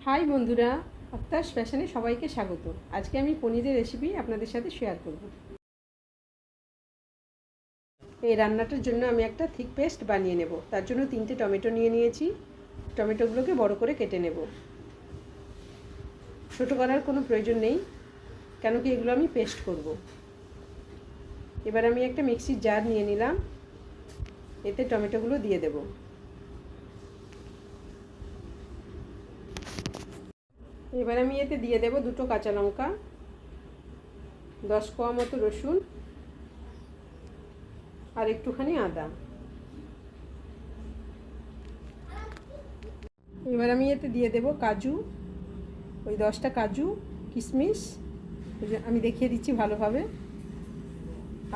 High বন্ধুরা, আক্তার ফ্যাশনে সবাইকে স্বাগত। আজকে আমি পনিরের রেসিপি আপনাদের সাথে শেয়ার করব। এই রান্নাটার জন্য আমি একটা থিক পেস্ট বানিয়ে নেব। তার জন্য 3টে টমেটো নিয়ে নিয়েছি। টমেটোগুলোকে বড় করে কেটে নেব। ছোটো করার কোনো প্রয়োজন নেই, কেন কি এগুলো আমি পেস্ট করব। এবার আমি একটা মিক্সির জার নিয়ে নিলাম, এতে টমেটোগুলো দিয়ে দেব। এবার আমি এতে দিয়ে দেব 2টো কাঁচা লঙ্কা, 10 কোয়া মতো রসুন আর একটুখানি আদা। এবার আমি এতে দিয়ে দেব কাজু, ওই 10টা কাজু, কিশমিশ, আমি দেখিয়ে দিচ্ছি ভালোভাবে,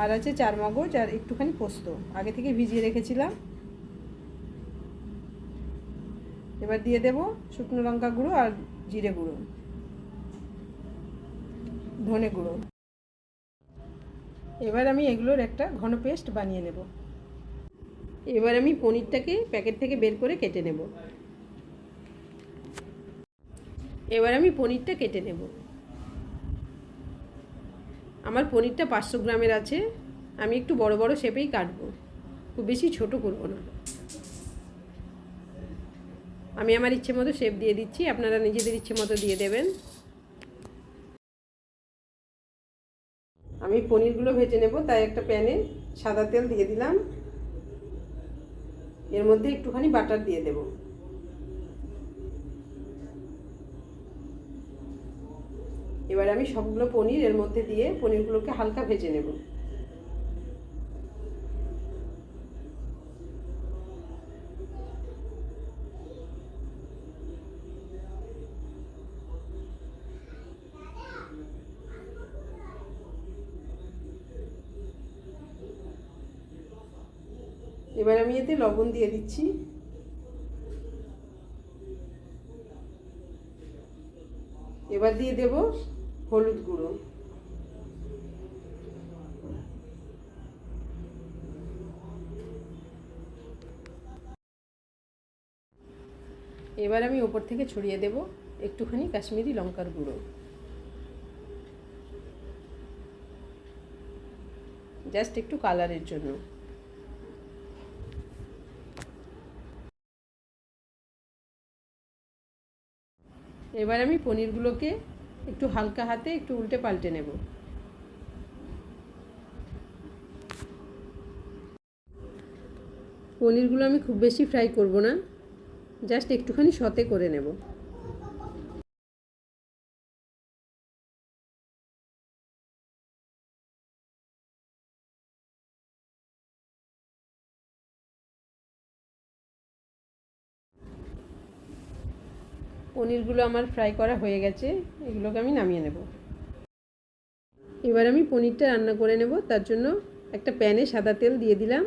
আর আছে 4 মগজ আর একটুখানি পোস্ত, আগে থেকে ভিজিয়ে রেখেছিলাম। এবার দিয়ে দেব শুকনো লঙ্কা গুঁড়ো আর জিরে গুঁড়ো, ধনে গুঁড়ো। এবার আমি এগুলোর একটা ঘন পেস্ট বানিয়ে নেব। এবার আমি পনিরটাকে প্যাকেট থেকে বের করে কেটে নেব। এবার আমি পনিরটা কেটে নেব। আমার পনিরটা 500 গ্রামের আছে। আমি একটু বড় বড় শেপেই কাটবো, খুব বেশি ছোট করব না। আমি আমার ইচ্ছে মতো শেপ দিয়ে দিচ্ছি, আপনারা নিজেদের ইচ্ছে মতো দিয়ে দেবেন। আমি পনিরগুলো ভেজে নেব, তাই একটা প্যানে সাদা তেল দিয়ে দিলাম। এর মধ্যে একটুখানি বাটার দিয়ে দেব। এবার আমি সবগুলো পনির এর মধ্যে দিয়ে পনিরগুলোকে হালকা ভেজে নেব। এবার আমি এতে লবণ দিয়ে দিচ্ছি। এবার দিয়ে দেব হলুদ গুঁড়ো। এবার আমি ওপর থেকে ছড়িয়ে দেব একটুখানি কাশ্মীরি লঙ্কার গুঁড়ো, জাস্ট একটু কালারের জন্য। এবার আমি পনিরগুলোকে একটু হালকা হাতে একটু উল্টে পাল্টে নেব। পনিরগুলো আমি খুব বেশি ফ্রাই করব না, জাস্ট একটুখানি সতে করে নেব। পনিরগুলো আমার ফ্রাই করা হয়ে গেছে, এগুলোকে আমি নামিয়ে নেব। এবার আমি পনিরটা রান্না করে নেব। তার জন্য একটা প্যানে সাদা তেল দিয়ে দিলাম।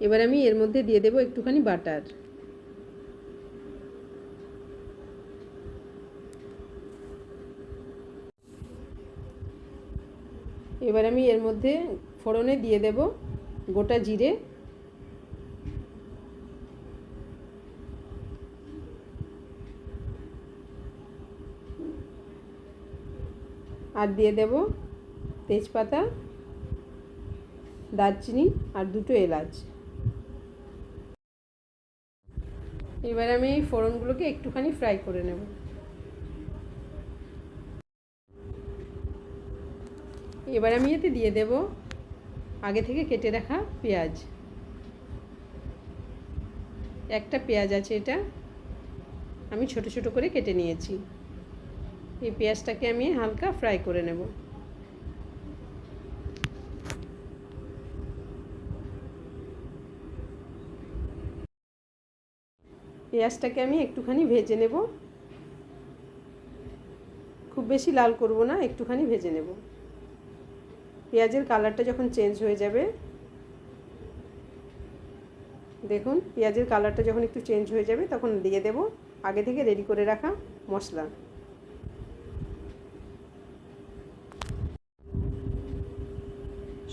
এবার আমি এর মধ্যে দিয়ে দেব একটুখানি বাটার। এবার আমি এর মধ্যে ফোড়নে দিয়ে দেব গোটা জিরে, আর দিয়ে দেব তেজপাতা, দারচিনি আর 2টো এলাচ। এবার আমি এই ফোড়নগুলোকে একটুখানি ফ্রাই করে নেব। এবার আমি এতে দিয়ে দেব আগে থেকে কেটে রাখা পেঁয়াজ। একটা পেঁয়াজ আছে, এটা আমি ছোট ছোট করে কেটে নিয়েছি। এই পেঁয়াজটাকে আমি হালকা ফ্রাই করে নেব। পেঁয়াজটাকে আমি একটুখানি ভেজে নেব, খুব বেশি লাল করব না, একটুখানি ভেজে নেব। পেঁয়াজের কালারটা যখন চেঞ্জ হয়ে যাবে, দেখুন পেঁয়াজের কালারটা যখন একটু চেঞ্জ হয়ে যাবে, তখন দিয়ে দেব আগে থেকে রেডি করে রাখা মশলা।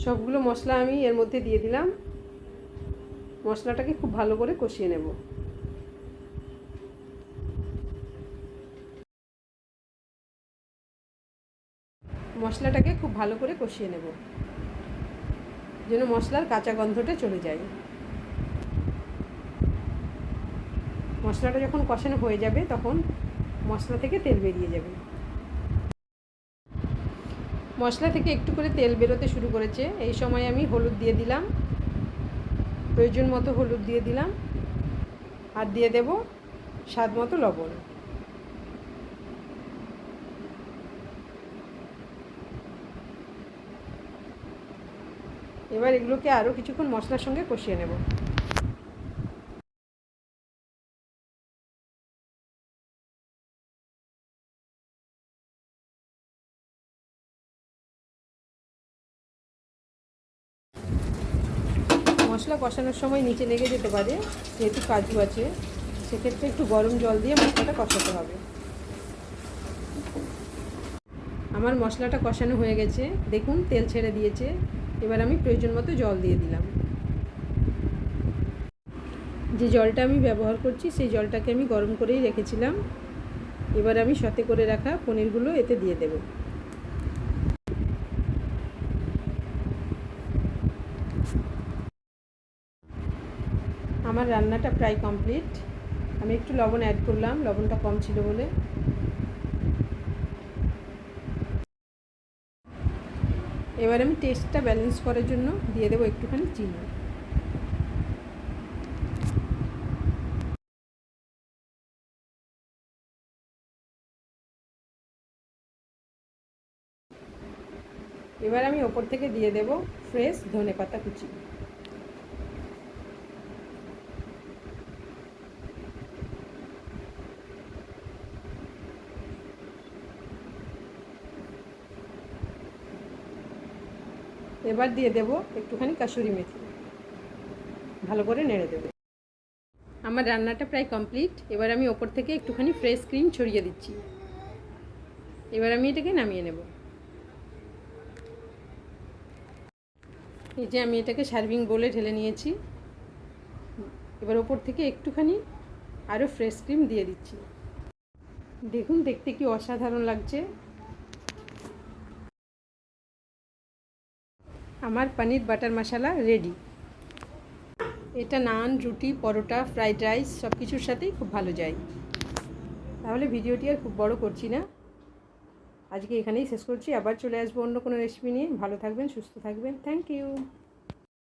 সবগুলো মশলা আমি এর মধ্যে দিয়ে দিলাম। মশলাটাকে খুব ভালো করে কষিয়ে নেব। মশলাটাকে খুব ভালো করে কষিয়ে নেব, যেন মশলার কাঁচা গন্ধটা চলে যায়। মশলাটা যখন কষানো হয়ে যাবে তখন মশলা থেকে তেল বেরিয়ে যাবে। মশলা থেকে একটু করে তেল বেরোতে শুরু করেছে। এই সময় আমি হলুদ দিয়ে দিলাম, প্রয়োজন মতো হলুদ দিয়ে দিলাম, আর দিয়ে দেব স্বাদ মতো লবণ। এবার এগুলোকে আরও কিছুক্ষণ মশলার সঙ্গে কষিয়ে নেব। মশলা কষানোর সময় নিচে লেগে যেতে পারে, যেহেতু কাজু আছে, সেক্ষেত্রে একটু গরম জল দিয়ে মশলাটা কষাতে হবে। আমার মশলাটা কষানো হয়ে গেছে, দেখুন তেল ছেড়ে দিয়েছে। এবার আমি প্রয়োজন মতো জল দিয়ে দিলাম। যে জলটা আমি ব্যবহার করছি সেই জলটাকে আমি গরম করেই রেখেছিলাম। এবার আমি সতে করে রাখা পনিরগুলো এতে দিয়ে দেব। আমার রান্নাটা প্রায় কমপ্লিট। আমি একটু লবণ অ্যাড করলাম, লবণটা কম ছিল বলে। এবার আমি টেস্টটা ব্যালেন্স করার জন্য দিয়ে দেবো একটুখানি চিনি। এবার আমি ওপর থেকে দিয়ে দেব ফ্রেশ ধনেপাতা কুচি। এবার দিয়ে দেব একটুখানি কাসুরি মেথি। ভালো করে নেড়ে দেব। আমার রান্নাটা প্রায় কমপ্লিট। এবার আমি ওপর থেকে একটুখানি ফ্রেশ ক্রিম ছড়িয়ে দিচ্ছি। এবার আমি এটাকে নামিয়ে নেব। এই যে আমি এটাকে সার্ভিং বোলে ঢেলে নিয়েছি। এবার ওপর থেকে একটুখানি আরও ফ্রেশ ক্রিম দিয়ে দিচ্ছি। দেখুন দেখতে কি অসাধারণ লাগছে। আমার পনির বাটার মশলা রেডি। এটা নান, রুটি, পরোটা, ফ্রাইড রাইস সব কিছুর সাথেই খুব ভালো যায়। তাহলে ভিডিওটি আর খুব বড় করছি না, আজকে এখানেই শেষ করছি। আবার চলে আসবো অন্য কোনো রেসিপি নিয়ে। ভালো থাকবেন, সুস্থ থাকবেন। Thank you.